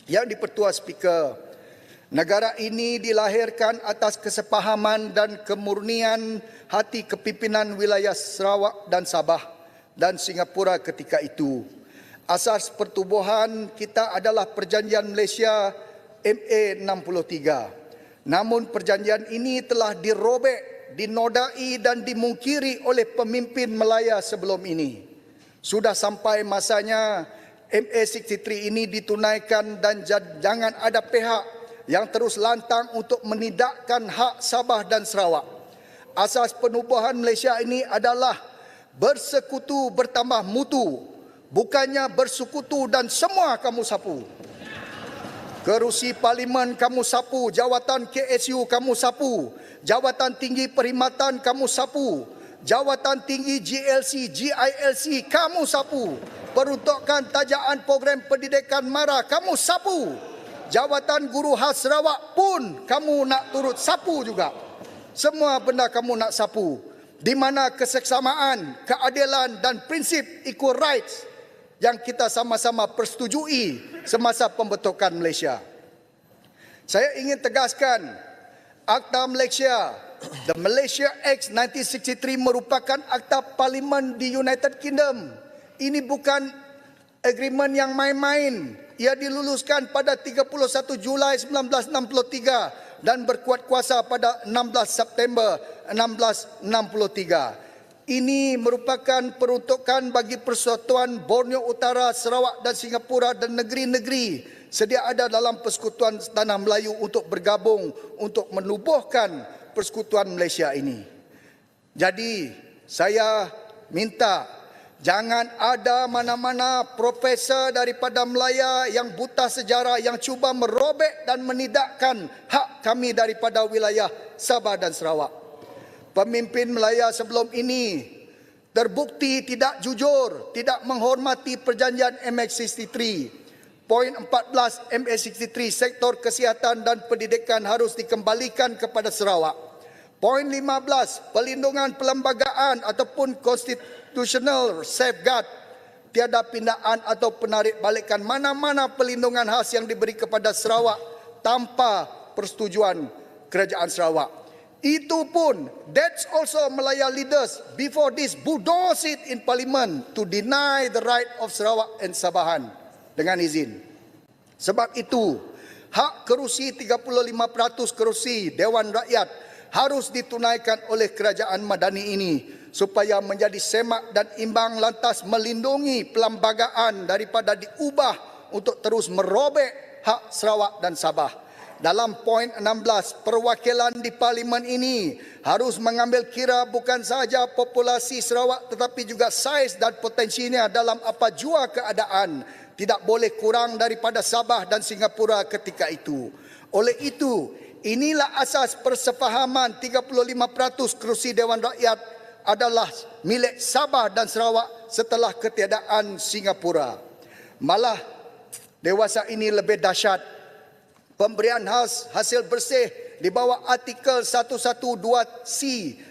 Yang di-Pertua Speaker, negara ini dilahirkan atas kesepahaman dan kemurnian hati kepimpinan wilayah Sarawak dan Sabah dan Singapura ketika itu. Asas pertubuhan kita adalah Perjanjian Malaysia MA 63. Namun perjanjian ini telah dirobek, dinodai dan dimungkiri oleh pemimpin Melaya sebelum ini. Sudah sampai masanya MA 63 ini ditunaikan dan jangan ada pihak yang terus lantang untuk menidakkan hak Sabah dan Sarawak. Asas penubuhan Malaysia ini adalah bersekutu bertambah mutu, bukannya bersekutu dan semua kamu sapu. Kerusi Parlimen kamu sapu, jawatan KSU kamu sapu, jawatan tinggi perkhidmatan kamu sapu, jawatan tinggi GLC, GILC kamu sapu, peruntukan tajaan program pendidikan MARA kamu sapu, jawatan guru khas Sarawak pun kamu nak turut sapu juga. Semua benda kamu nak sapu, di mana keseksamaan, keadilan dan prinsip equal rights yang kita sama-sama persetujui semasa pembentukan Malaysia. Saya ingin tegaskan, Akta Malaysia, the Malaysia Act 1963 merupakan akta parlimen di United Kingdom. Ini bukan agreement yang main-main. Ia diluluskan pada 31 Julai 1963 dan berkuat kuasa pada 16 September 1963. Ini merupakan peruntukan bagi Persekutuan Borneo Utara, Sarawak dan Singapura dan negeri-negeri sedia ada dalam Persekutuan Tanah Melayu untuk bergabung untuk menubuhkan Persekutuan Malaysia ini. Jadi, saya minta jangan ada mana-mana profesor daripada Melaya yang buta sejarah yang cuba merobek dan menidakkan hak kami daripada wilayah Sabah dan Sarawak. Pemimpin Melaya sebelum ini terbukti tidak jujur, tidak menghormati perjanjian MX63. Poin 14 MX63, sektor kesihatan dan pendidikan harus dikembalikan kepada Sarawak. Poin 15, perlindungan perlembagaan ataupun constitutional safeguard, tiada pindaan atau penarik balikan mana-mana perlindungan khas yang diberi kepada Sarawak tanpa persetujuan kerajaan Sarawak. Itu pun, that's also Malaya leaders before this bulldoze it in parliament to deny the right of Sarawak and Sabahan dengan izin. Sebab itu, hak kerusi 35% kerusi Dewan Rakyat harus ditunaikan oleh kerajaan Madani ini supaya menjadi semak dan imbang lantas melindungi perlembagaan daripada diubah untuk terus merobek hak Sarawak dan Sabah. Dalam poin 16, perwakilan di parlimen ini harus mengambil kira bukan sahaja populasi Sarawak tetapi juga saiz dan potensinya dalam apa jua keadaan. Tidak boleh kurang daripada Sabah dan Singapura ketika itu. Oleh itu, inilah asas persefahaman 35% kerusi Dewan Rakyat adalah milik Sabah dan Sarawak setelah ketiadaan Singapura. Malah, dewasa ini lebih dahsyat. Pemberian hasil bersih di bawah artikel 112C,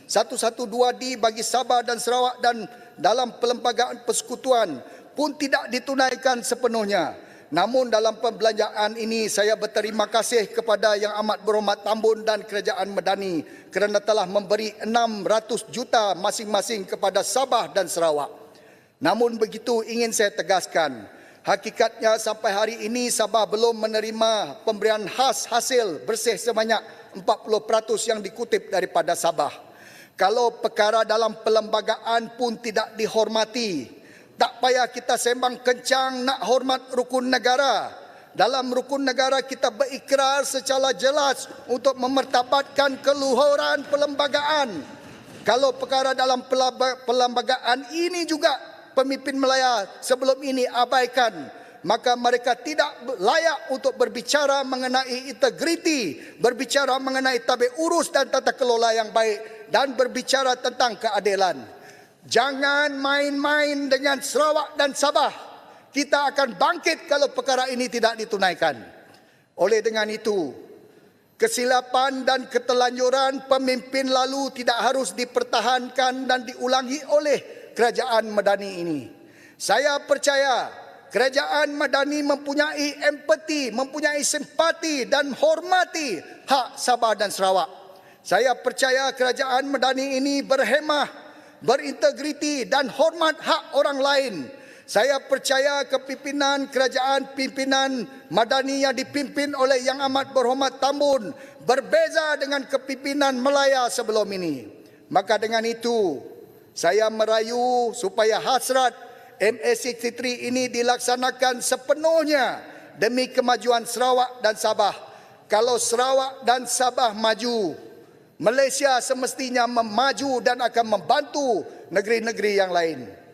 112D bagi Sabah dan Sarawak dan dalam perlembagaan persekutuan pun tidak ditunaikan sepenuhnya. Namun dalam pembelanjaan ini saya berterima kasih kepada Yang Amat Berhormat Tambun dan Kerajaan Madani kerana telah memberi 600 juta masing-masing kepada Sabah dan Sarawak. Namun begitu ingin saya tegaskan, hakikatnya sampai hari ini Sabah belum menerima pemberian hasil bersih sebanyak 40% yang dikutip daripada Sabah. Kalau perkara dalam perlembagaan pun tidak dihormati, tak payah kita sembang kencang nak hormat rukun negara. Dalam rukun negara kita berikrar secara jelas untuk memertabatkan keluhuran perlembagaan. Kalau perkara dalam perlembagaan ini juga pemimpin Melaya sebelum ini abaikan, maka mereka tidak layak untuk berbicara mengenai integriti, berbicara mengenai tabik urus dan tata kelola yang baik dan berbicara tentang keadilan. Jangan main-main dengan Sarawak dan Sabah. Kita akan bangkit kalau perkara ini tidak ditunaikan. Oleh dengan itu, kesilapan dan ketelanjuran pemimpin lalu tidak harus dipertahankan dan diulangi oleh kerajaan Madani ini. Saya percaya kerajaan Madani mempunyai empati, mempunyai simpati dan hormati hak Sabah dan Sarawak. Saya percaya kerajaan Madani ini berhemah, berintegriti dan hormat hak orang lain. Saya percaya kepimpinan kerajaan pimpinan Madani yang dipimpin oleh Yang Amat Berhormat Tambun berbeza dengan kepimpinan Melaya sebelum ini. Maka dengan itu, saya merayu supaya hasrat MA63 ini dilaksanakan sepenuhnya demi kemajuan Sarawak dan Sabah. Kalau Sarawak dan Sabah maju, Malaysia semestinya memaju dan akan membantu negeri-negeri yang lain.